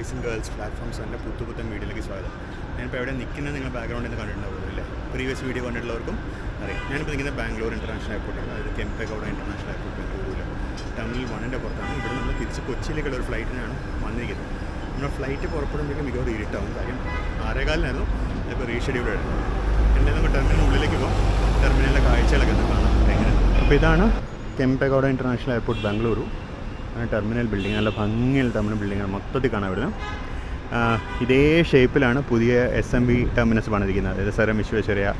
Boys and girls platforms എൻ്റെ പുത്തൻ വീഡിയോയിലേക്ക് സ്വാഗതം. ഞാനിപ്പോൾ എവിടെ നിൽക്കുന്നത് നിങ്ങൾ ബാക്ക്ഗ്രൗണ്ടിൽ നിന്ന് കണ്ടിട്ടുണ്ടാവുമല്ലോ അല്ലേ? പ്രീവിയസ് വീഡിയോ കണ്ടിട്ടുള്ളവർക്കും അറിയാം. ഞാനിപ്പോൾ നിൽക്കുന്നത് ബാംഗ്ലൂർ ഇൻ്റർനാഷണൽ എയർപോർട്ടാണ്, അതായത് കെംപെഗൗഡ ഇൻ്റർനാഷണൽ എയർപോർട്ട് ബാംഗ്ലൂരിൽ ടെർമിനൽ 1ൻ്റെ പുറത്താണ്. ഇവിടെ നമ്മൾ തിരിച്ച് കൊച്ചിയിലേക്കുള്ള ഒരു ഫ്ലൈറ്റിനാണ് വന്നിരിക്കുന്നത്. നമ്മുടെ ഫ്ലൈറ്റ് പുറപ്പെടുമ്പോഴേക്കും മികവ് ഇരുട്ടാവും, കാര്യം 6:15 ഇപ്പോൾ റീഷെഡ്യൂൾ ആയിരുന്നു. എന്തായാലും നമുക്ക് ടെർമിനലിനുള്ളിലേക്ക് പോകാം, ടെർമിനലിലെ കാഴ്ചകളൊക്കെ ഒന്ന് കാണാം എങ്ങനെ. അപ്പോൾ ഇതാണ് Kempegowda international airport Bengaluru. Terminal building, നല്ല ഭംഗിയുള്ള ടെർമിനൽ ബിൽഡിങ്ങാണ്, മൊത്തത്തിൽ കാണാൻ വരുന്നത്. ഇതേ ഷേപ്പിലാണ് പുതിയ SMB ടെർമിനസ് പണിതിരിക്കുന്നത്, അതായത് സർ വിശ്വേശ്വരയ്യ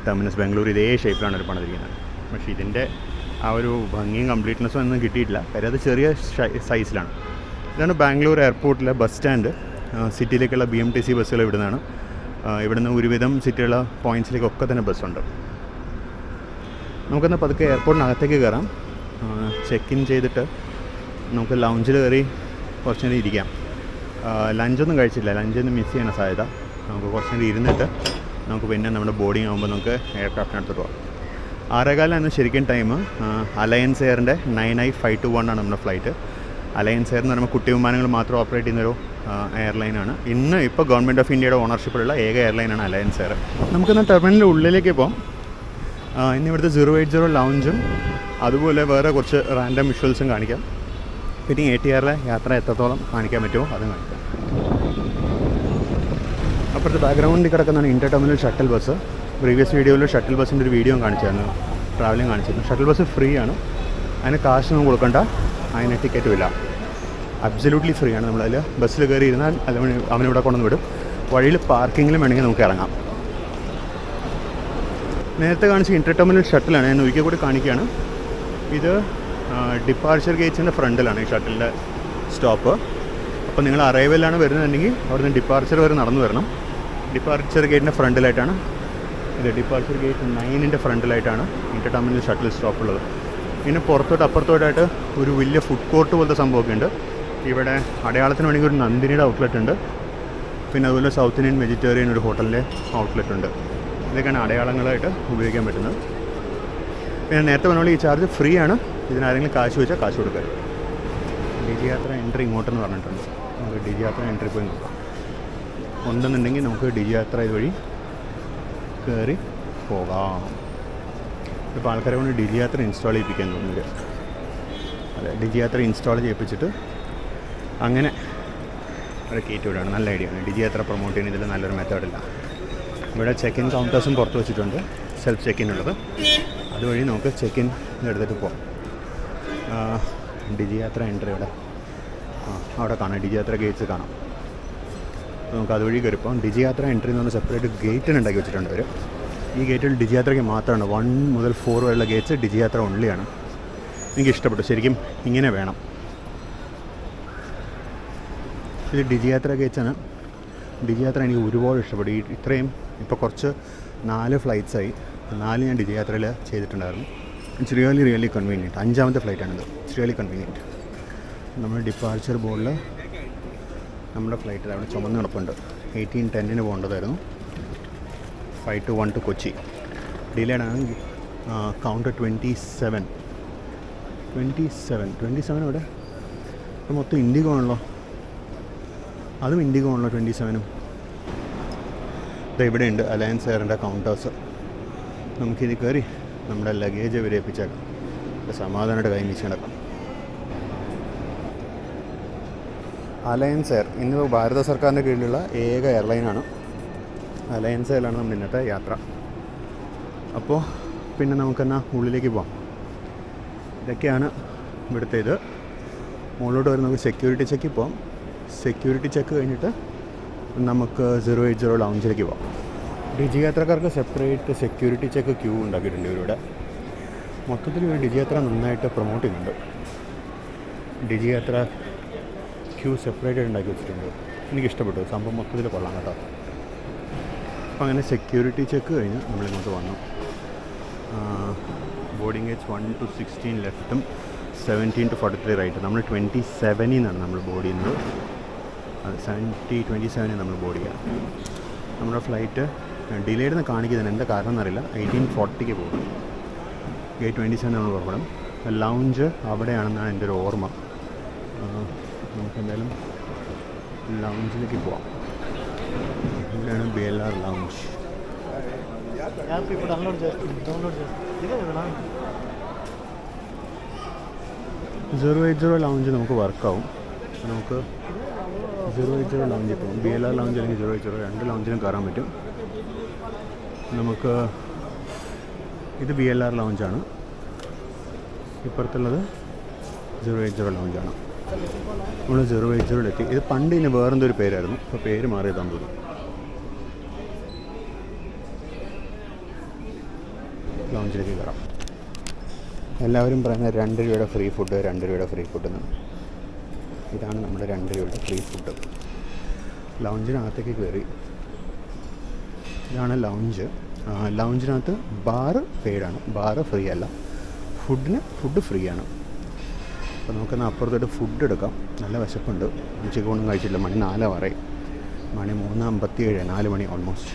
ടെർമിനസ് ബാംഗ്ലൂർ ഇതേ ഷേപ്പിലാണ് അവർ പണിതിരിക്കുന്നത്. പക്ഷേ ഇതിൻ്റെ ആ ഒരു ഭംഗിയും കംപ്ലീറ്റ്നെസ്സും ഒന്നും കിട്ടിയിട്ടില്ല, കാര്യം അത് ചെറിയ സൈസിലാണ്. ഇതാണ് ബാംഗ്ലൂർ എയർപോർട്ടിലെ ബസ് സ്റ്റാൻഡ്. സിറ്റിയിലേക്കുള്ള BMTC ബസ്സുകൾ ഇവിടുന്നാണ്. ഇവിടുന്ന് ഒരുവിധം സിറ്റിയുള്ള പോയിൻറ്റ്സിലേക്കൊക്കെ തന്നെ ബസ്സുണ്ട്. നമുക്കൊന്ന് പതുക്കെ എയർപോർട്ടിനകത്തേക്ക് കയറാം. ചെക്ക് ഇൻ ചെയ്തിട്ട് നമുക്ക് ലൗഞ്ചിൽ കയറി കുറച്ച് നേരം ഇരിക്കാം. ലഞ്ചൊന്നും കഴിച്ചില്ല, ലഞ്ചൊന്നും മിസ് ചെയ്യണ സാധ്യത. നമുക്ക് കുറച്ച് നേരം ഇരുന്നിട്ട് നമുക്ക് പിന്നെ നമ്മുടെ ബോർഡിങ് ആകുമ്പോൾ നമുക്ക് എയർക്രാഫ്റ്റിനടുത്തോട്ട് പോകാം. 6:15 ശരിക്കും ടൈം. അലയൻസ് എയറിൻ്റെ 9I521 ആണ് നമ്മുടെ ഫ്ലൈറ്റ്. അലയൻസ് എയർ എന്ന് പറയുമ്പോൾ കുട്ടി വിമാനങ്ങൾ മാത്രം ഓപ്പറേറ്റ് ചെയ്യുന്നൊരു എയർലൈനാണ്. ഇപ്പോൾ ഗവൺമെൻറ് ഓഫ് ഇന്ത്യയുടെ ഓണർഷിപ്പിലുള്ള ഏക എയർലൈനാണ് അലയൻസ് എയർ. നമുക്കിന്ന് ടെർമിനലിൻ്റെ ഉള്ളിലേക്ക് പോകാം. ഇന്ന് ഇവിടുത്തെ 080 ലൗഞ്ചും അതുപോലെ വേറെ കുറച്ച് റാൻഡം വിഷ്വൽസും കാണിക്കാം. പിന്നെ ATRലെ യാത്ര എത്രത്തോളം കാണിക്കാൻ പറ്റുമോ അതും കാണിക്കാം. അപ്പുറത്തെ ബാക്ക്ഗ്രൗണ്ടിൽ കിടക്കുന്നതാണ് ഇൻ്റർ ടെർമിനൽ ഷട്ടിൽ ബസ്. പ്രീവിയസ് വീഡിയോയിൽ ഷട്ടിൽ ബസ്സിൻ്റെ ഒരു വീഡിയോ കാണിച്ചായിരുന്നു, ട്രാവലിംഗ് കാണിച്ചിരുന്നു. ഷട്ടിൽ ബസ് ഫ്രീ ആണ്, അതിന് കാശൊന്നും കൊടുക്കണ്ട, അതിന് ടിക്കറ്റും ഇല്ല, അബ്സല്യൂട്ട്ലി ഫ്രീ ആണ്. നമ്മളതിൽ ബസ്സിൽ കയറി ഇരുന്നാൽ അവനിവിടെ കൊണ്ടുവന്ന് വിടും. വഴിയിൽ പാർക്കിങ്ങിലും വേണമെങ്കിൽ നമുക്ക് ഇറങ്ങാം. നേരത്തെ കാണിച്ച ഇൻ്റർ ടെർമിനൽ ഷട്ടിലാണ്, ഞാൻ ഒരിക്കൽ കൂടി കാണിക്കുകയാണ്. ഇത് ഡിപ്പാർച്ചർ ഗേറ്റ്സിൻ്റെ ഫ്രണ്ടിലാണ് ഈ ഷട്ടിലിൻ്റെ സ്റ്റോപ്പ്. അപ്പോൾ നിങ്ങൾ അറൈവലാണ് വരുന്നുണ്ടെങ്കിൽ അവിടുന്ന് ഡിപ്പാർച്ചർ വരെ നടന്നു വരണം. ഡിപ്പാർച്ചർ ഗേറ്റിൻ്റെ ഫ്രണ്ടിലായിട്ടാണ് ഇത്. ഡിപ്പാർച്ചർ ഗേറ്റ് 9ൻ്റെ ഫ്രണ്ടിലായിട്ടാണ് ഇൻ്റർ ടെർമിനൽ ഷട്ടിൽ സ്റ്റോപ്പ് ഉള്ളത്. പിന്നെ അപ്പുറത്തോട്ടായിട്ട് ഒരു വലിയ ഫുഡ് കോർട്ട് പോലത്തെ സംഭവമൊക്കെ ഉണ്ട്. ഇവിടെ അടയാളത്തിന് വേണമെങ്കിൽ ഒരു നന്ദിനിയുടെ ഔട്ട്ലെറ്റ് ഉണ്ട്. പിന്നെ അതുപോലെ സൗത്ത് ഇന്ത്യൻ വെജിറ്റേറിയൻ ഒരു ഹോട്ടലിൻ്റെ ഔട്ട്ലെറ്റ് ഉണ്ട്. ഇതൊക്കെയാണ് അടയാളങ്ങളായിട്ട് ഉപയോഗിക്കാൻ പറ്റുന്നത്. പിന്നെ നേരത്തെ പറഞ്ഞ ഈ ചാർജ് ഫ്രീ ആണ്. ഇതിനാരെങ്കിലും കാശ് വെച്ചാൽ കാശ് കൊടുക്കുക. ഡിജി യാത്ര എൻട്രി ഇങ്ങോട്ടെന്ന് പറഞ്ഞിട്ടുണ്ട്. നമുക്ക് ഡിജി യാത്ര എൻട്രി പോയി നോക്കാം. ഉണ്ടെന്നുണ്ടെങ്കിൽ നമുക്ക് ഡിജി യാത്ര ഇതുവഴി കയറി പോകാം. ഇപ്പോൾ ആൾക്കാരെ കൊണ്ട് ഡിജി യാത്ര ഇൻസ്റ്റാൾ ചെയ്യിപ്പിക്കാൻ തോന്നുന്നില്ല. അതെ, ഡിജി യാത്ര ഇൻസ്റ്റാൾ ചെയ്യിപ്പിച്ചിട്ട് അങ്ങനെ അവിടെ കയറ്റി വിടുകയാണ്. നല്ല ഐഡിയ ആണ്. ഡിജി യാത്ര പ്രൊമോട്ട് ചെയ്യുന്ന ഇതിൽ നല്ലൊരു മെത്തേഡില്ല. ഇവിടെ ചെക്ക് ഇൻ കൗണ്ടേഴ്സും പുറത്ത് വെച്ചിട്ടുണ്ട്, സെൽഫ് ചെക്ക് ഇൻ ഉള്ളത്. അതുവഴി നമുക്ക് ചെക്ക് ഇൻ എടുത്തിട്ട് പോകാം. ഡിജി യാത്ര എൻട്രി അവിടെ കാണാം, ഡിജി യാത്ര ഗേറ്റ്സ് കാണാം. നമുക്ക് അതുവഴി കയറിപ്പോൾ ഡിജി യാത്ര എൻട്രി എന്ന് പറഞ്ഞാൽ സെപ്പറേറ്റ് ഗേറ്റിന് ഉണ്ടാക്കി വെച്ചിട്ടുണ്ട് അവർ. ഈ ഗേറ്റിൽ ഡിജി യാത്രയ്ക്ക് മാത്രമാണ് 1 മുതൽ 4 വരെയുള്ള ഗേറ്റ്സ് ഡിജി യാത്ര ഓൺലിയാണ്. എനിക്ക് ഇഷ്ടപ്പെട്ടു, ശരിക്കും ഇങ്ങനെ വേണം. ഇത് ഡിജി യാത്ര ഗേറ്റ്സാണ്. ഡിജി യാത്ര എനിക്ക് ഒരുപാട് ഇഷ്ടപ്പെട്ടു. ഇത്രയും ഇപ്പോൾ കുറച്ച് 4 ഫ്ലൈറ്റ്സായി, 4 ഞാൻ ഡിജി യാത്രയിൽ ചെയ്തിട്ടുണ്ടായിരുന്നു. It's really convenient. 5ാമത്തെ ഫ്ലൈറ്റാണിത്. It's really convenient. നമ്മൾ ഡിപ്പാർച്ചർ ബോർഡിൽ നമ്മുടെ ഫ്ലൈറ്റിൽ അവിടെ ചുമന്ന് കിടപ്പുണ്ട്. 18:10 പോകേണ്ടതായിരുന്നു. 521 ടു കൊച്ചി. ഡിലേഡ് ആണ്. കൗണ്ട് 27 ഇവിടെ. ഇപ്പോൾ മൊത്തം ഇൻഡിഗോ ആണല്ലോ. അതും ഇൻഡിഗോ ആണല്ലോ 27. ഇവിടെ ഉണ്ട് അലയൻസ് എയറിൻ്റെ കൗണ്ടേഴ്സ്. നമുക്കിത് കയറി നമ്മുടെ ലഗേജ് വിരയിപ്പിച്ചേക്കാം. സമാധാനമായിട്ട് കൈ വീശി നടക്കാം. അലയൻസ് എയർ ഇന്ന് ഭാരത സർക്കാരിൻ്റെ കീഴിലുള്ള ഏക എയർലൈനാണ്. അലയൻസ് എയറിലാണ് നമ്മുടെ ഇന്നത്തെ യാത്ര. അപ്പോൾ പിന്നെ നമുക്കെന്നാൽ ഉള്ളിലേക്ക് പോകാം. ഇതൊക്കെയാണ് ഇവിടുത്തെ ഇത്. മുകളിലോട്ട് വരെ നമുക്ക് സെക്യൂരിറ്റി ചെക്കിൽ പോകാം. സെക്യൂരിറ്റി ചെക്ക് കഴിഞ്ഞിട്ട് നമുക്ക് 080 ലൗഞ്ചിലേക്ക് പോകാം. ഡിജി യാത്രക്കാർക്ക് സെപ്പറേറ്റ് സെക്യൂരിറ്റി ചെക്ക് ക്യൂ ഉണ്ടാക്കിയിട്ടുണ്ട് ഇവരുടെ. മൊത്തത്തിൽ ഡിജി യാത്ര നന്നായിട്ട് പ്രൊമോട്ട് ചെയ്യുന്നുണ്ട്. ഡിജി യാത്ര ക്യൂ സെപ്പറേറ്റ് ഉണ്ടാക്കി വെച്ചിട്ടുണ്ട്. എനിക്കിഷ്ടപ്പെട്ടു സംഭവം, മൊത്തത്തിൽ കൊള്ളാം കേട്ടോ. അപ്പോൾ അങ്ങനെ സെക്യൂരിറ്റി ചെക്ക് കഴിഞ്ഞ് നമ്മളിങ്ങോട്ട് വന്നു. ബോർഡിംഗ് ഗേറ്റ്സ് 1 to 16 ലെഫ്റ്റും 17 to 43 റൈറ്റ്. നമ്മൾ 27 നിന്നാണ് നമ്മൾ ബോർഡ് ചെയ്യുന്നത്. 27 നമ്മൾ ബോർഡ് ചെയ്യുക. നമ്മുടെ ഫ്ലൈറ്റ് ഡിലേഡ് എന്ന് കാണിക്കുന്നതിന് എന്താ കാരണം എന്നറിയില്ല. 18:40 പോകും. ഗേറ്റ് 27 നമ്മൾ പുറപ്പെടും. ലൗഞ്ച് അവിടെയാണെന്നാണ് എൻ്റെ ഒരു ഓർമ്മ. നമുക്കെന്തായാലും ലൗഞ്ചിലേക്ക് പോവാം. ഇവിടെയാണ് BLR ലൗഞ്ച്. ఇప్పుడు డౌన్లోడ్ చేస్తాను ఇదే కదా 080 ലൗഞ്ച് നമുക്ക് വർക്കാവും. നമുക്ക് 080 ലൗഞ്ചിൽ പോകും. BLR ലൗഞ്ച് അല്ലെങ്കിൽ 080 രണ്ട് ലൗഞ്ചിലും കയറാൻ പറ്റും. നമുക്ക് ഇത് BLR ലൗഞ്ചാണ്, ഇപ്പുറത്തുള്ളത് 080 ലൗഞ്ചാണ്. നമ്മൾ 080 ഇത് പണ്ട് ഇനി വേറെന്തൊരു പേരായിരുന്നു, ഇപ്പോൾ പേര് മാറിയതാന്ന് തോന്നുന്നു. ലൗഞ്ചിലേക്ക് കയറാം. എല്ലാവരും പറയുന്നത് 2 രൂപയുടെ ഫ്രീ ഫുഡ്, 2 രൂപയുടെ ഫ്രീ ഫുഡ് എന്ന്. ഇതാണ് നമ്മുടെ 2 രൂപയുടെ ഫ്രീ ഫുഡ്. ലൗഞ്ചിനകത്തേക്ക് കയറി. ഇതാണ് ലൗഞ്ച്. ലൗഞ്ചിനകത്ത് ബാറ് പെയ്ഡാണ്, ബാറ് ഫ്രീ അല്ല. ഫുഡ് ഫ്രീ ആണ്. അപ്പോൾ നമുക്കെന്നാൽ അപ്പുറത്തോട്ട് ഫുഡ് എടുക്കാം. നല്ല വിശപ്പുണ്ട്, ഉച്ചക്കൊന്നും കഴിച്ചില്ല. മണി 4 പറയും, മണി 3:57, 4 മണി ഓൾമോസ്റ്റ്.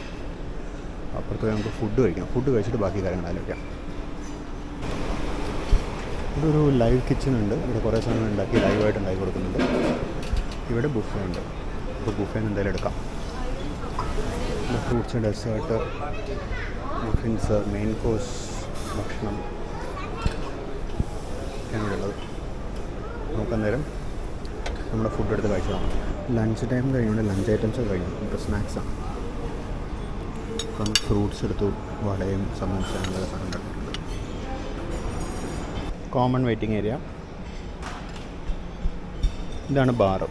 അപ്പുറത്ത് നമുക്ക് ഫുഡ് കഴിക്കാം. ഫുഡ് കഴിച്ചിട്ട് ബാക്കി കാര്യങ്ങൾ ആലോചിക്കാം. ഇവിടെ ഒരു ലൈവ് കിച്ചൺ ഉണ്ട്. ഇവിടെ കുറേ സാധനങ്ങൾ ഉണ്ടാക്കി ലൈവായിട്ട് ഉണ്ടാക്കി കൊടുക്കുന്നുണ്ട്. ഇവിടെ ബുഫേ ഉണ്ട്. അപ്പോൾ ബുഫേന്ന് എന്തായാലും എടുക്കാം. Fruits, dessert, muffins, main course ഭക്ഷണം ഒക്കെയാണ് ഇവിടെ ഉള്ളത്. നമുക്കന്നേരം നമ്മുടെ ഫുഡ് എടുത്ത് കഴിച്ചു കാണാം. ലഞ്ച് ടൈം കഴിഞ്ഞുകൊണ്ട് ലഞ്ച് ഐറ്റംസ് കഴിഞ്ഞു. ഇപ്പോൾ സ്നാക്സാണ്. അപ്പം ഫ്രൂട്ട്സ് എടുത്തു, വടയും സമോസ അങ്ങനെ സാധനം ഉണ്ടാക്കിയിട്ടുണ്ട്. Common waiting area. ഇതാണ് ബാറ്.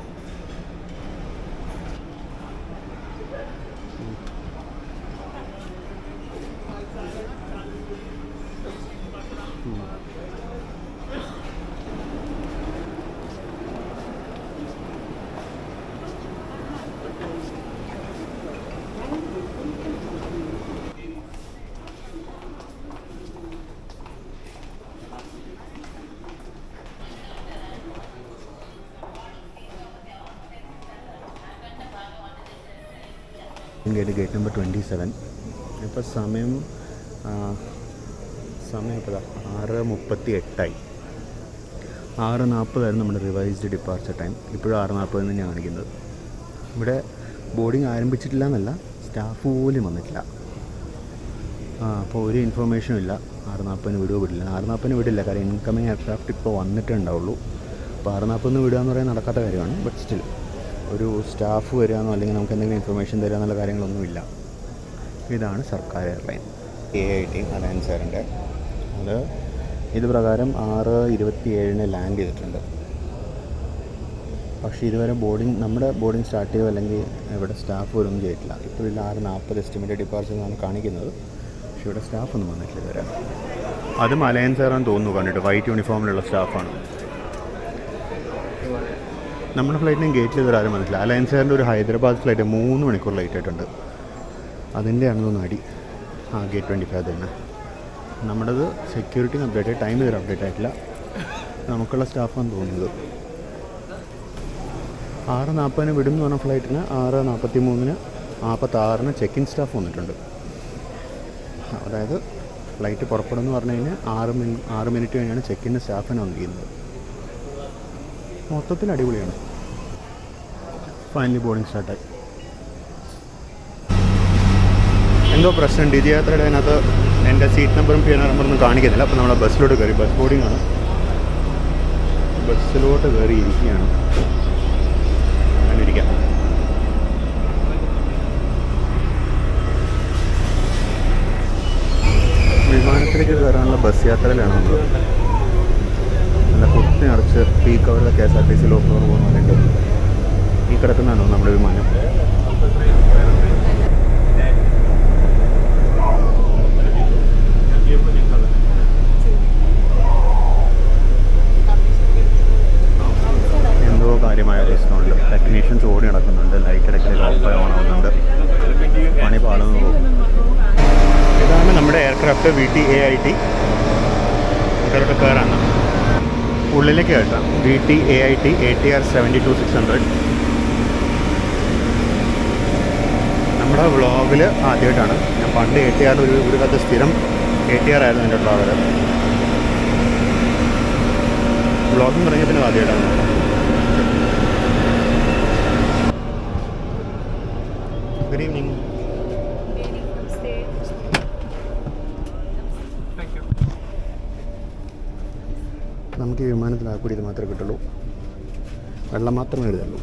Gate number 27. ഇപ്പോൾ സമയം ഇപ്പോൾ 6:38. 6:40 നമ്മുടെ റിവൈസ്ഡ് ഡിപ്പാർച്ചർ ടൈം. ഇപ്പോഴും 6:40 തന്നെയാണ് കാണിക്കുന്നത്. ഇവിടെ ബോർഡിങ് ആരംഭിച്ചിട്ടില്ല എന്നല്ല, സ്റ്റാഫ് പോലും വന്നിട്ടില്ല. അപ്പോൾ ഒരു ഇൻഫർമേഷനും ഇല്ല 6:40 വിടില്ല. 6:40 വിടില്ല, കാര്യം ഇൻകമിങ് എയർക്രാഫ്റ്റ് ഇപ്പോൾ വന്നിട്ടേ ഉണ്ടാവുള്ളൂ. അപ്പോൾ 6:40 വിടുക എന്ന് പറയാൻ നടക്കാത്ത കാര്യമാണ്. ബട്ട് സ്റ്റിൽ ഒരു സ്റ്റാഫ് വരികയെന്നോ അല്ലെങ്കിൽ നമുക്ക് എന്തെങ്കിലും ഇൻഫർമേഷൻ തരിക എന്നുള്ള കാര്യങ്ങളൊന്നുമില്ല. ഇതാണ് സർക്കാർ എയർലൈൻ AIT അലയൻസ് എയറിൻ്റെ. അത് ഇത് പ്രകാരം 6:27 ലാൻഡ് ചെയ്തിട്ടുണ്ട്. പക്ഷേ ഇതുവരെ നമ്മുടെ ബോർഡിങ് സ്റ്റാർട്ട് ചെയ്തോ അല്ലെങ്കിൽ ഇവിടെ സ്റ്റാഫ് വരുമൊന്നും ചെയ്തിട്ടില്ല. ഇപ്പോൾ ഇതിൽ 6:40 എസ്റ്റിമേറ്റഡ് ഡിപ്പാർച്ചർ എന്നാണ് കാണിക്കുന്നത്. പക്ഷേ ഇവിടെ സ്റ്റാഫൊന്നും വന്നിട്ടില്ല ഇതുവരെ. അതും അലയൻസ് എയറാന്ന് തോന്നുന്നു കണ്ടിട്ട്. വൈറ്റ് യൂണിഫോമിലുള്ള സ്റ്റാഫാണ്. നമ്മുടെ ഫ്ലൈറ്റിനും ഗേറ്റിൽ ഇതുവരെ ആരും വന്നിട്ടില്ല. അലയൻസ് എയറിൻ്റെ ഒരു ഹൈദരാബാദ് ഫ്ലൈറ്റ് 3 മണിക്കൂർ ലേറ്റ് ആയിട്ടുണ്ട്. അതിൻ്റെ ആണെന്ന് അടി. ഗേറ്റ് 25 തന്നെ. നമ്മുടേത് സെക്യൂരിറ്റിന് അപ്ഡേറ്റ് ആയി, ടൈം ഇതുവരെ അപ്ഡേറ്റ് ആയിട്ടില്ല. നമുക്കുള്ള സ്റ്റാഫാണെന്ന് തോന്നുന്നത്. 6:40 വിടും എന്ന് പറഞ്ഞ ഫ്ലൈറ്റിന് 6:43, 46 ചെക്ക് ഇൻ സ്റ്റാഫ് വന്നിട്ടുണ്ട്. അതായത് ഫ്ലൈറ്റ് പുറപ്പെടുമെന്ന് പറഞ്ഞു കഴിഞ്ഞാൽ 6 മിനിറ്റ് കഴിഞ്ഞാണ് ചെക്ക് ഇൻ സ്റ്റാഫിനെ വന്നിരിക്കുന്നത്. മൊത്തത്തിൽ അടിപൊളിയാണ്. ഫൈനലി ബോർഡിങ് സ്റ്റാർട്ടായി. എന്തോ പ്രശ്നം, ഡിജി യാത്രയുടെ അതിനകത്ത് എൻ്റെ സീറ്റ് നമ്പറും PNR നമ്പറൊന്നും കാണിക്കുന്നില്ല. അപ്പോൾ നമ്മൾ ബസ്സിലോട്ട് കയറി. ബസ് ബോർഡിംഗ് ആണ്. ബസ്സിലോട്ട് കയറി ഇരിക്കുകയാണ്. അങ്ങനെ ഇരിക്കാം. വിമാനത്തിലേക്ക് കയറാനുള്ള ബസ് യാത്രയിലാണ് നമ്മൾ. നല്ല കുത്തി നിറച്ച് പീക്ക് അവരുടെ KSRTC ലോ ഫ്ലോർ പോകുന്നുണ്ട്. ഈ കിടക്കുന്നതാണോ നമ്മുടെ വിമാനം? എന്തോ കാര്യമായ പ്രശ്നമുണ്ട്. ടെക്നീഷ്യൻസ് ഓടി നടക്കുന്നുണ്ട്. ലൈറ്റ് ഇടയ്ക്കിടയ്ക്ക് ഓഫ് ഓൺ ആവുന്നുണ്ട്. പണി പാടുന്നു പോകും. ഇതാണ് നമ്മുടെ എയർക്രാഫ്റ്റ് VT AIT. ഇതിലോട്ട് കയറാണ്. ഉള്ളിലേക്ക് കേട്ടാം. VT AIT ATR 72-600. നമ്മുടെ വ്ളോഗിൽ ആദ്യമായിട്ടാണ്. ഞാൻ പണ്ട് ATR ഒരു കഥ സ്ഥിരം ATR ആയിരുന്നു എൻ്റെ ട്രാവൽ. വ്ളോഗിങ് തുടങ്ങിയ പിന്നെ ആദ്യമായിട്ടാണ്. Good evening. നമുക്ക് ഈ വിമാനത്തിൽ ആക്കൂടി ഇത് മാത്രമേ കിട്ടുള്ളൂ, വെള്ളം മാത്രമേ എഴുതുള്ളൂ.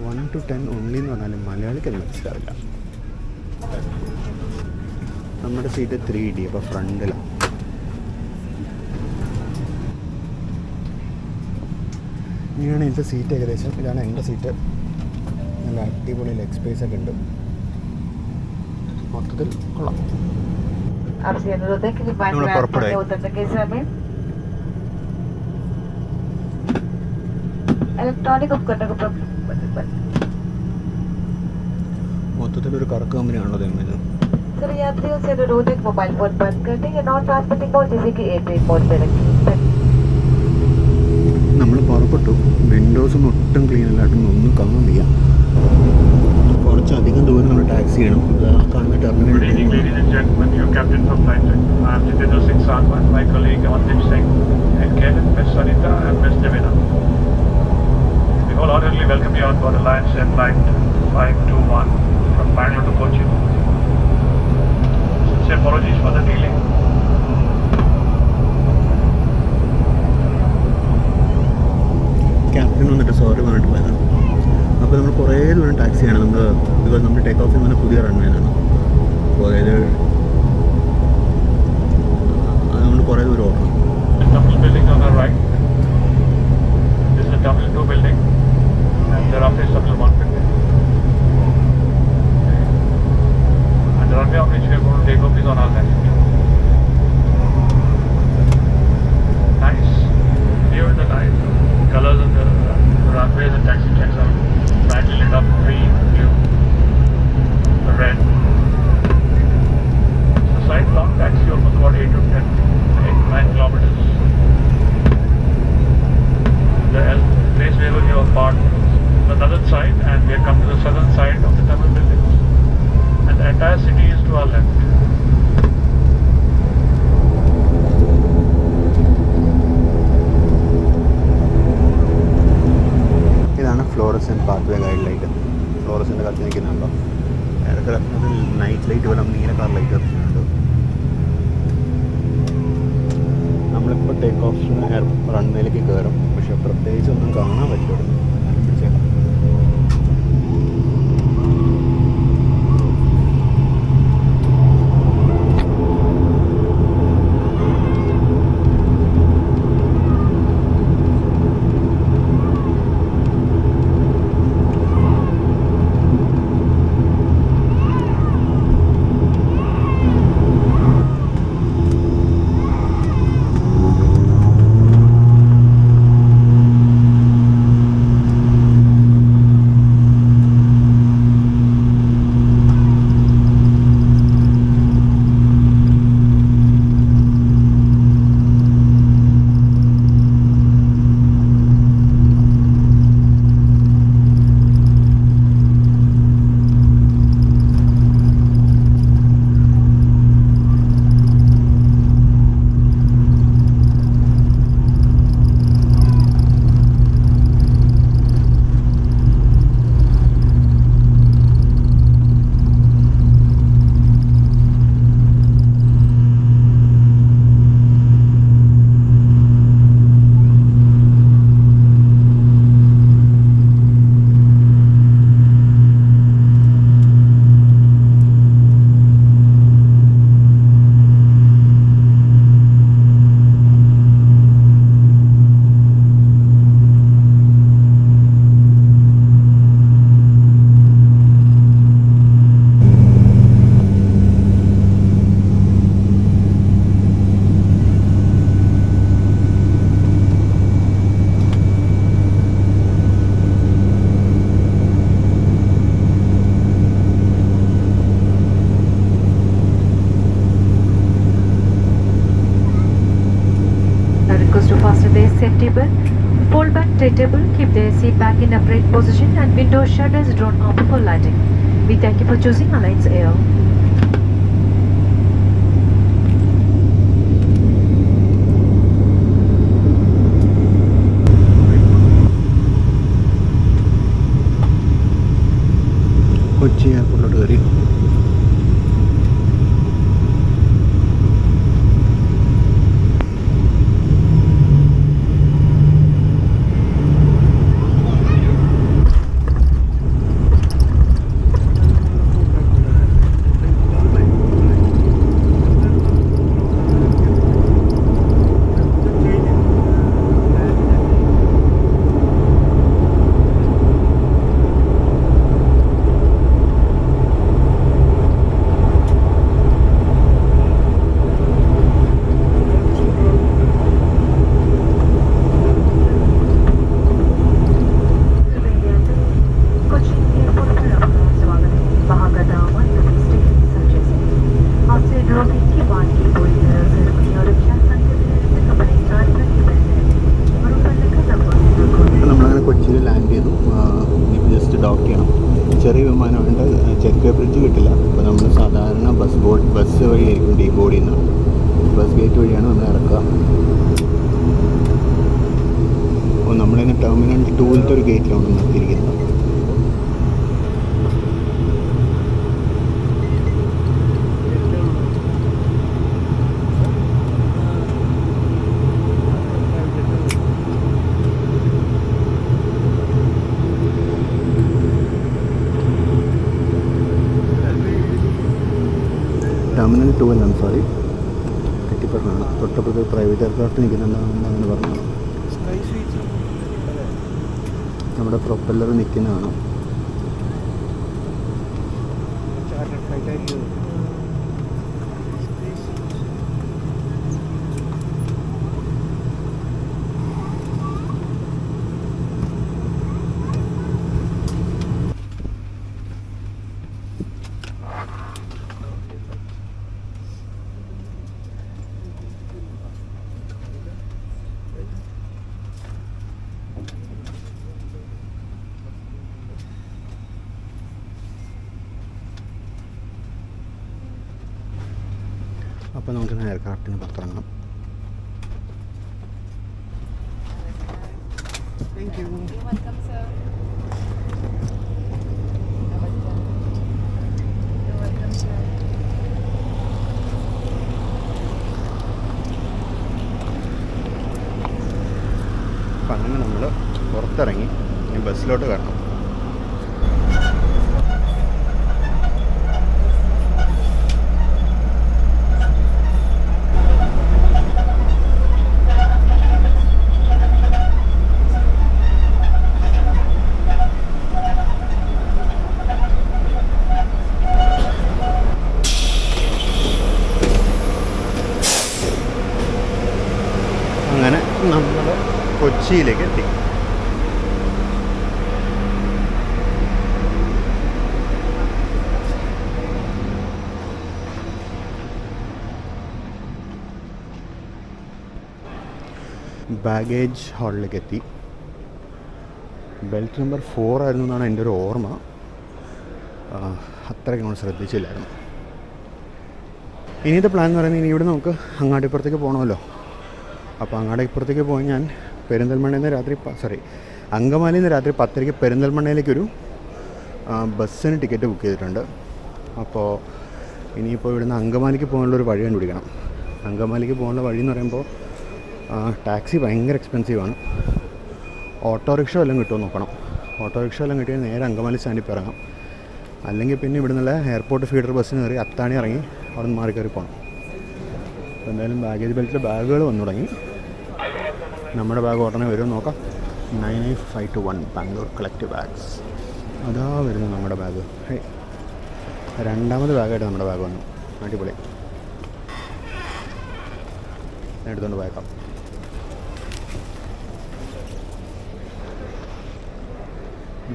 1 to 10 ഓൺലി എന്ന് പറഞ്ഞാലും മലയാളിക്ക് അത് മനസ്സിലാവില്ല. നമ്മുടെ സീറ്റ് 3D, അപ്പോൾ ഫ്രണ്ടിലാണ്. ഇങ്ങനെയാണ് എൻ്റെ സീറ്റ് ഏകദേശം. ഇതാണ് എൻ്റെ സീറ്റ്. നല്ല അടിപൊളി ലെഗ് സ്പേസ് ഒക്കെ ഉണ്ട്. മൊത്തത്തിൽ കൊള്ളാം. പുറപ്പെടുക. മൊത്തത്തിലൊരു കറക്ക് കമ്പനിയാണല്ലോ ഇത്. यात्रियों से अनुरोध है मोबाइल फोन बंद कर दें या नॉन ट्रांसमिटिंग मोड जैसे कि एयरप्लेन मोड पे रखें. നമ്മൾ പുറപ്പെട്ടു. വിൻഡോസൊന്നും ഒട്ടും ക്ലീൻ അല്ലായിട്ടൊന്നും ഒന്നും കാണാൻ വയ്യ. കുറച്ചധികം ദൂരം നമ്മൾ ടാക്സി ചെയ്യണം. കാണുന്ന terminal. welcome you on board Alliance Air Flight 521 from Bangalore to Kochi. Sincere apologies for the delay. Captain വന്നിട്ട് സോറി പറഞ്ഞിട്ട് പോയതാണ്. അപ്പോൾ നമ്മൾ കുറേ ദൂരം ടാക്സി ചെയ്യണം. ബിക്കോസ് നമ്മൾ ടേക്ക് ഓഫ് ചെയ്യുന്ന പുതിയ റൺവേയിലാണ്. അപ്പോൾ അതായത് അതുകൊണ്ട് കുറേ ദൂരം ഓടണം. Terminal building on our right. This is the Terminal 2 building. And thereafter is Terminal 1 building. And the runway on which we are going to take off is on our left. Nice view in the night. Colors of the runways and taxi tracks are brightly lit up, green, blue, red. It's a slight long taxi, almost about 8 to 9 kilometers. The place where we are parked the northern side, and we have come to the southern side of the terminal buildings, and the entire city is to our left. ഇതാണ് ഫ്ലോറസെൻ്റ് pathway guide light. ഫ്ലോറസെൻ്റ് കത്തി നിൽക്കുന്നുണ്ടോ? അതിൽ night light പോലെ നീല colour light കത്തിക്കുന്നുണ്ട്. നമ്മളിപ്പോൾ take off റൺവേയിലേക്ക് കയറും. പക്ഷെ പ്രത്യേകിച്ച് ഒന്നും കാണാൻ പറ്റുള്ളൂ. പിടിച്ചേക്കാം. safety belt, fold back tray table, keep the seat back in upright position and window shutters drawn up for lighting. We thank you for choosing Alliance Air. കിട്ടത്തില്ല. അപ്പോൾ നമ്മൾ സാധാരണ ബസ് വഴിയായിരിക്കും ഡീ ബോർഡിൽ നിന്ന് ബസ് ഗേറ്റ് വഴിയാണ് നമ്മൾ ഇറക്കുക. അപ്പോൾ നമ്മളിന്ന് ടെർമിനൽ 2 ഒരു ഗേറ്റിലാണ് നിർത്തിയിരിക്കുന്നത്. ടെർമിനൽ 2 എന്നാണ്, സോറി തെറ്റിപ്പറഞ്ഞാണ്. തൊട്ടപ്പുറത്ത് പ്രൈവറ്റ് എയർക്രാഫ്റ്റ് നിൽക്കുന്നുണ്ടാണെന്ന് അങ്ങനെ പറഞ്ഞു. നമ്മുടെ പ്രൊപ്പല്ലർ നിൽക്കുന്നതാണ്. അപ്പോൾ നമുക്ക് എയർക്രാഫ്റ്റിന് പുറത്തിറങ്ങണം. Thank you. You're welcome, sir. You're welcome, sir. അപ്പം അങ്ങനെ നമ്മൾ പുറത്തിറങ്ങി ഇനി ബസ്സിലോട്ട് കയറണം. അങ്ങനെ നമ്മൾ കൊച്ചിയിലേക്ക് എത്തി. ബാഗേജ് ഹാളിലേക്ക് എത്തി. ബെൽറ്റ് നമ്പർ 4 ആയിരുന്നു എന്നാണ് എൻ്റെ ഒരു ഓർമ്മ. അത്രയ്ക്ക് നമ്മൾ ശ്രദ്ധിച്ചില്ലായിരുന്നു. ഇനിയത്തെ പ്ലാൻ എന്ന് പറയുന്നത് ഇനി ഇവിടെ നമുക്ക് അങ്ങാടിപ്പുറത്തേക്ക് പോകണമല്ലോ. അപ്പോൾ അങ്ങാടിപ്പുറത്തേക്ക് പോയി ഞാൻ പെരിന്തൽമണ്ണയിൽ നിന്ന് അങ്കമാലിയിൽ നിന്ന് രാത്രി 10:00 പെരിന്തൽമണ്ണയിലേക്കൊരു ബസ്സിന് ടിക്കറ്റ് ബുക്ക് ചെയ്തിട്ടുണ്ട്. അപ്പോൾ ഇനിയിപ്പോൾ ഇവിടുന്ന് അങ്കമാലിക്ക് പോകാനുള്ളൊരു വഴി കണ്ടുപിടിക്കണം. അങ്കമാലിക്ക് പോകാനുള്ള വഴി എന്ന് പറയുമ്പോൾ ടാക്സി ഭയങ്കര എക്സ്പെൻസീവാണ്. ഓട്ടോറിക്ഷ വല്ലതും കിട്ടുമോ നോക്കണം. ഓട്ടോറിക്ഷ വല്ലതും കിട്ടിയാൽ നേരെ അങ്കമാലി സ്റ്റാൻഡിൽ ഇറങ്ങാം. അല്ലെങ്കിൽ പിന്നെ ഇവിടെ നിന്നുള്ള എയർപോർട്ട് ഫീഡർ ബസ്സിന് കയറി അത്താണി ഇറങ്ങി അവിടെ നിന്ന് മാറി കയറി പോകണം. അപ്പോൾ എന്തായാലും ബാഗേജ് ബെൽറ്റിൽ ബാഗുകൾ വന്നു തുടങ്ങി. നമ്മുടെ ബാഗ് ഉടനെ വരും നോക്കാം. 98521 ബാംഗ്ലൂർ കളക്റ്റീവ് ബാഗ്സ്. അതാ വരുന്നു നമ്മുടെ ബാഗ്. രണ്ടാമത് ബാഗായിട്ട് നമ്മുടെ ബാഗ് വന്നു. അടിപൊളി. എടുത്തുകൊണ്ട് പോയേക്കാം.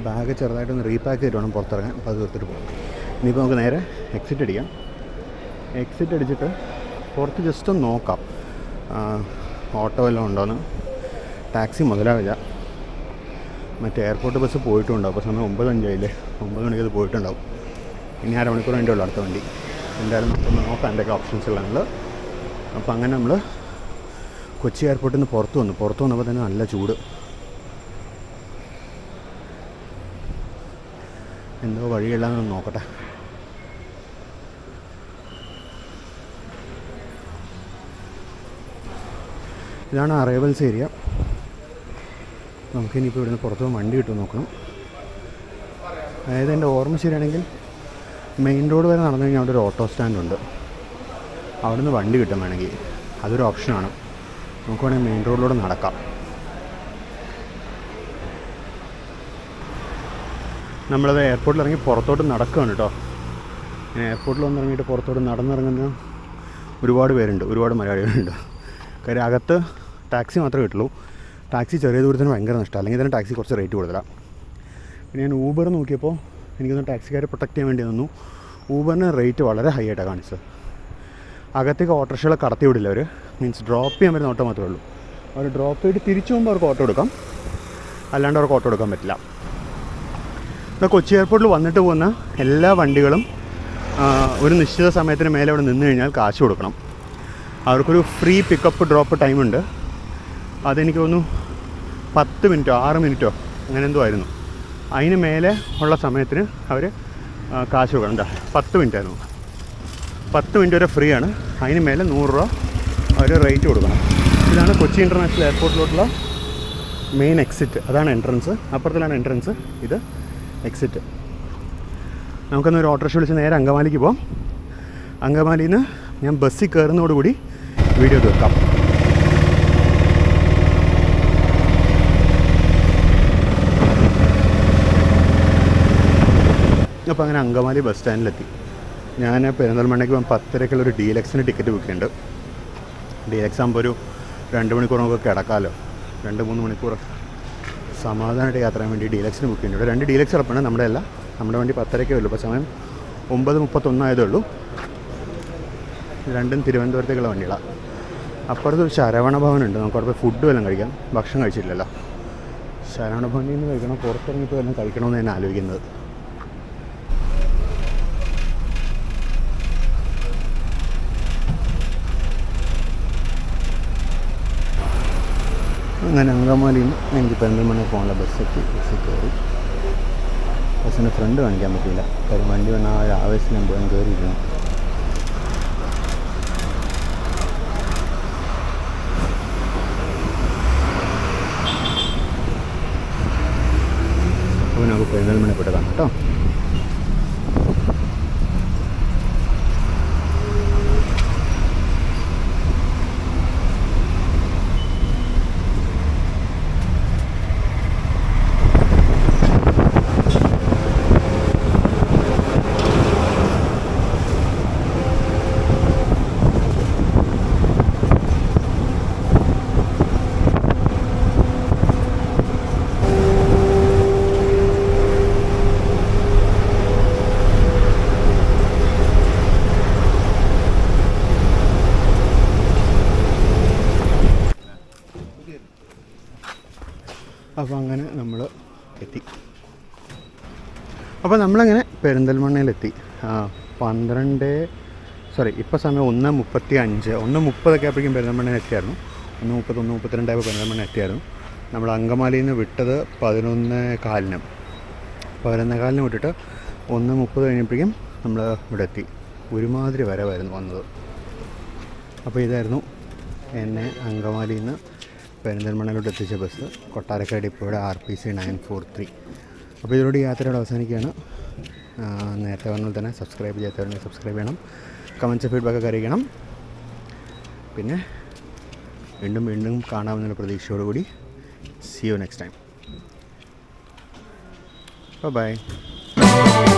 ബാഗ് ചെറുതായിട്ടൊന്ന് റീപാക്ക് ചെയ്തിട്ട് വേണം പുറത്തിറങ്ങാൻ. അപ്പോൾ അത് തീർത്തിട്ട് പോകും. ഇനിയിപ്പോൾ നമുക്ക് നേരെ എക്സിറ്റ് അടിക്കാം. എക്സിറ്റ് അടിച്ചിട്ട് പുറത്ത് ജസ്റ്റ് ഒന്ന് നോക്കാം ഓട്ടോ വല്ലതും ഉണ്ടോയെന്ന്. ടാക്സി മുതലാവില്ല. മറ്റേ എയർപോർട്ട് ബസ് പോയിട്ടുണ്ടാവും. അപ്പോൾ സമയം 9:05 9 മണിക്ക് അത് പോയിട്ടുണ്ടാവും. ഇനി അരമണിക്കൂർ അതിൻ്റെ ഉള്ളൂ അടുത്ത വണ്ടി. എന്തായാലും നമുക്കൊന്ന് നോക്കാം എന്തൊക്കെ ഓപ്ഷൻസ് ഉള്ളത്. അപ്പോൾ അങ്ങനെ നമ്മൾ കൊച്ചി എയർപോർട്ടിൽ നിന്ന് പുറത്ത് വന്നപ്പോൾ തന്നെ നല്ല ചൂട്. എന്തോ വഴിയില്ലാന്ന് നോക്കട്ടെ. ഇതാണ് അറൈവൽസ് ഏരിയ. നമുക്കിനിയിപ്പോൾ ഇവിടുന്ന് പുറത്ത് വണ്ടി കിട്ടും നോക്കണം. അതായത് എൻ്റെ ഓർമ്മ ശരിയാണെങ്കിൽ മെയിൻ റോഡ് വരെ നടന്നു കഴിഞ്ഞാൽ അവിടെ ഒരു ഓട്ടോ സ്റ്റാൻഡുണ്ട്. അവിടെ നിന്ന് വണ്ടി കിട്ടും വേണമെങ്കിൽ. അതൊരു ഓപ്ഷനാണ്. നമുക്ക് വേണമെങ്കിൽ മെയിൻ റോഡിലൂടെ നടക്കാം. നമ്മളത് എയർപോർട്ടിൽ ഇറങ്ങി പുറത്തോട്ട് നടക്കുകയാണ് കേട്ടോ. ഞാൻ എയർപോർട്ടിൽ വന്നിറങ്ങിയിട്ട് പുറത്തോട്ട് നടന്നിറങ്ങുന്ന ഒരുപാട് പേരുണ്ട്, ഒരുപാട് മലയാളികളുണ്ട്. കാര്യം അകത്ത് ടാക്സി മാത്രമേ കിട്ടുള്ളൂ. ടാക്സി ചെറിയ ദൂരത്തിന് ഭയങ്കര നഷ്ടമാണ്. അല്ലെങ്കിൽ തന്നെ ടാക്സി കുറച്ച് റേറ്റ് കൂടുതലാണ്. പിന്നെ ഞാൻ ഊബർ നോക്കിയപ്പോൾ എനിക്കൊന്ന് ടാക്സിക്കാരെ പ്രൊട്ടക്റ്റ് ചെയ്യാൻ വേണ്ടി വന്നു. ഊബറിന് റേറ്റ് വളരെ ഹൈ ആയിട്ടാണ് കാണിച്ചത്. അകത്തേക്ക് ഓട്ടോറിക്ഷകളെ കടത്തി വിടില്ല അവർ. മീൻസ് ഡ്രോപ്പ് ചെയ്യാൻ വരുന്ന ഓട്ടോ മാത്രമേ ഉള്ളൂ. അവർ ഡ്രോപ്പ് ചെയ്തിട്ട് തിരിച്ചു പോകുമ്പോൾ അവർക്ക് ഓട്ടോ എടുക്കാം, അല്ലാണ്ട് അവർക്ക് ഓട്ടോ എടുക്കാൻ പറ്റില്ല. ഇപ്പോൾ കൊച്ചി എയർപോർട്ടിൽ വന്നിട്ട് പോകുന്ന എല്ലാ വണ്ടികളും ഒരു നിശ്ചിത സമയത്തിന് മേലെ അവിടെ നിന്ന് കഴിഞ്ഞാൽ കാശ് കൊടുക്കണം. അവർക്കൊരു ഫ്രീ പിക്കപ്പ് ഡ്രോപ്പ് ടൈമുണ്ട്. അതെനിക്ക് തോന്നുന്നു 10 മിനിറ്റോ 6 മിനിറ്റോ അങ്ങനെ എന്തോ ആയിരുന്നു. അതിന് മേലെ ഉള്ള സമയത്തിന് അവർ കാശ് കൊടുക്കണം. എന്താ 10 മിനിറ്റ് ആയിരുന്നു. 10 മിനിറ്റ് വരെ ഫ്രീ ആണ്. അതിന് മേലെ 100 രൂപ അവർ റേറ്റ് കൊടുക്കണം. ഇതാണ് കൊച്ചി ഇൻ്റർനാഷണൽ എയർപോർട്ടിലോട്ടുള്ള മെയിൻ എക്സിറ്റ്. അതാണ് എൻട്രൻസ്. അപ്പുറത്തിലാണ് എൻട്രൻസ്, ഇത് എക്സിറ്റ്. നമുക്കൊന്ന് ഒരു ഓട്ടോറിക്ഷ വിളിച്ച് നേരെ അങ്കമാലിക്ക് പോകാം. അങ്കമാലിയിൽ നിന്ന് ഞാൻ ബസ്സിൽ കയറുന്നതോടുകൂടി വീഡിയോ തീർക്കാം. അപ്പോൾ അങ്ങനെ അങ്കമാലി ബസ് സ്റ്റാൻഡിലെത്തി. ഞാൻ പെരിന്തൽമണ്ണയ്ക്ക് പോകാൻ 10:30 ഡീലക്സിന് ടിക്കറ്റ് ബുക്ക് ചെയ്യുന്നുണ്ട്. ഡീലക്സ് ആകുമ്പോൾ ഒരു 2 മണിക്കൂർ നമുക്ക് കിടക്കാമല്ലോ. 2-3 മണിക്കൂർ സമാധാനമായിട്ട് യാത്ര ചെയ്യാൻ വേണ്ടി ഡീലക്സിന് ബുക്ക് ചെയ്യുന്നുണ്ട്. 2 ഡീലക്സ് ഉറപ്പാണ്. നമ്മുടെ വണ്ടി 10:30 ഉള്ളൂ. ഇപ്പോൾ സമയം 9:31 ആയതേ ഉള്ളൂ. രണ്ടും തിരുവനന്തപുരത്തേക്കുള്ള വണ്ടികളാണ്. അപ്പുറത്ത് ഒരു ശരവണ ഭവനുണ്ട്. നമുക്ക് അവിടെ പോയി ഫുഡ് വല്ലതും കഴിക്കാം. ഭക്ഷണം കഴിച്ചിട്ടില്ലല്ലോ. ശരവണ ഭവനിൽ നിന്ന് കഴിക്കണം, പുറത്തിറങ്ങിയിട്ട് വല്ലതും കഴിക്കണമെന്ന് ഞാൻ ആലോചിക്കുന്നത്. അങ്ങനെ അങ്കമാലിയിൽ നിന്ന് എനിക്ക് പെരിന്തൽമണ്ണ പോകാനുള്ള ബസ്സിൽ കയറി. ബസ്സിൻ്റെ ഫ്രണ്ട് കാണിക്കാൻ പറ്റിയില്ല. കാര്യം വണ്ടി വന്നാൽ ആ ഒരു ആവേശം ഞാൻ പോകാൻ കയറിയിരുന്നു. അപ്പോൾ നമുക്ക് പെരിന്തൽമണ്ണ പെട്ടതാണ് കേട്ടോ. അപ്പോൾ അങ്ങനെ നമ്മൾ എത്തി. അപ്പോൾ നമ്മളങ്ങനെ പെരിന്തൽമണ്ണയിലെത്തി. 12 ഇപ്പോൾ സമയം 1:35 1:30 ആയപ്പോഴേക്കും പെരിന്തൽമണ്ണയിൽ എത്തിയായിരുന്നു. 1:30 1:32 ആയപ്പോൾ പെരിന്തൽമണ്ണ എത്തിയായിരുന്നു. നമ്മൾ അങ്കമാലിയിൽ നിന്ന് വിട്ടത് 11:15 വിട്ടിട്ട് 1:30 കഴിഞ്ഞപ്പോഴേക്കും നമ്മൾ ഇവിടെ എത്തി. ഒരുമാതിരി വരവായിരുന്നു വന്നത്. അപ്പോൾ ഇതായിരുന്നു എന്നെ അങ്കമാലിയിൽ നിന്ന് പെരിന്തൽമണ്ണയിലോട്ട് എത്തിച്ച ബസ്. കൊട്ടാരക്കര ഡിപ്പോയുടെ RPC 943. അപ്പോൾ ഇതിലൂടെ യാത്രയോടെ അവസാനിക്കുകയാണ്. നേരത്തെ പറഞ്ഞാൽ തന്നെ സബ്സ്ക്രൈബ് ചെയ്യാത്തവരുണ്ടെങ്കിൽ സബ്സ്ക്രൈബ് ചെയ്യണം. കമൻറ്റ്സ് ഫീഡ്ബാക്കൊക്കെ അറിയിക്കണം. പിന്നെ വീണ്ടും കാണാമെന്നുള്ള പ്രതീക്ഷയോടുകൂടി see you next time. Bye bye.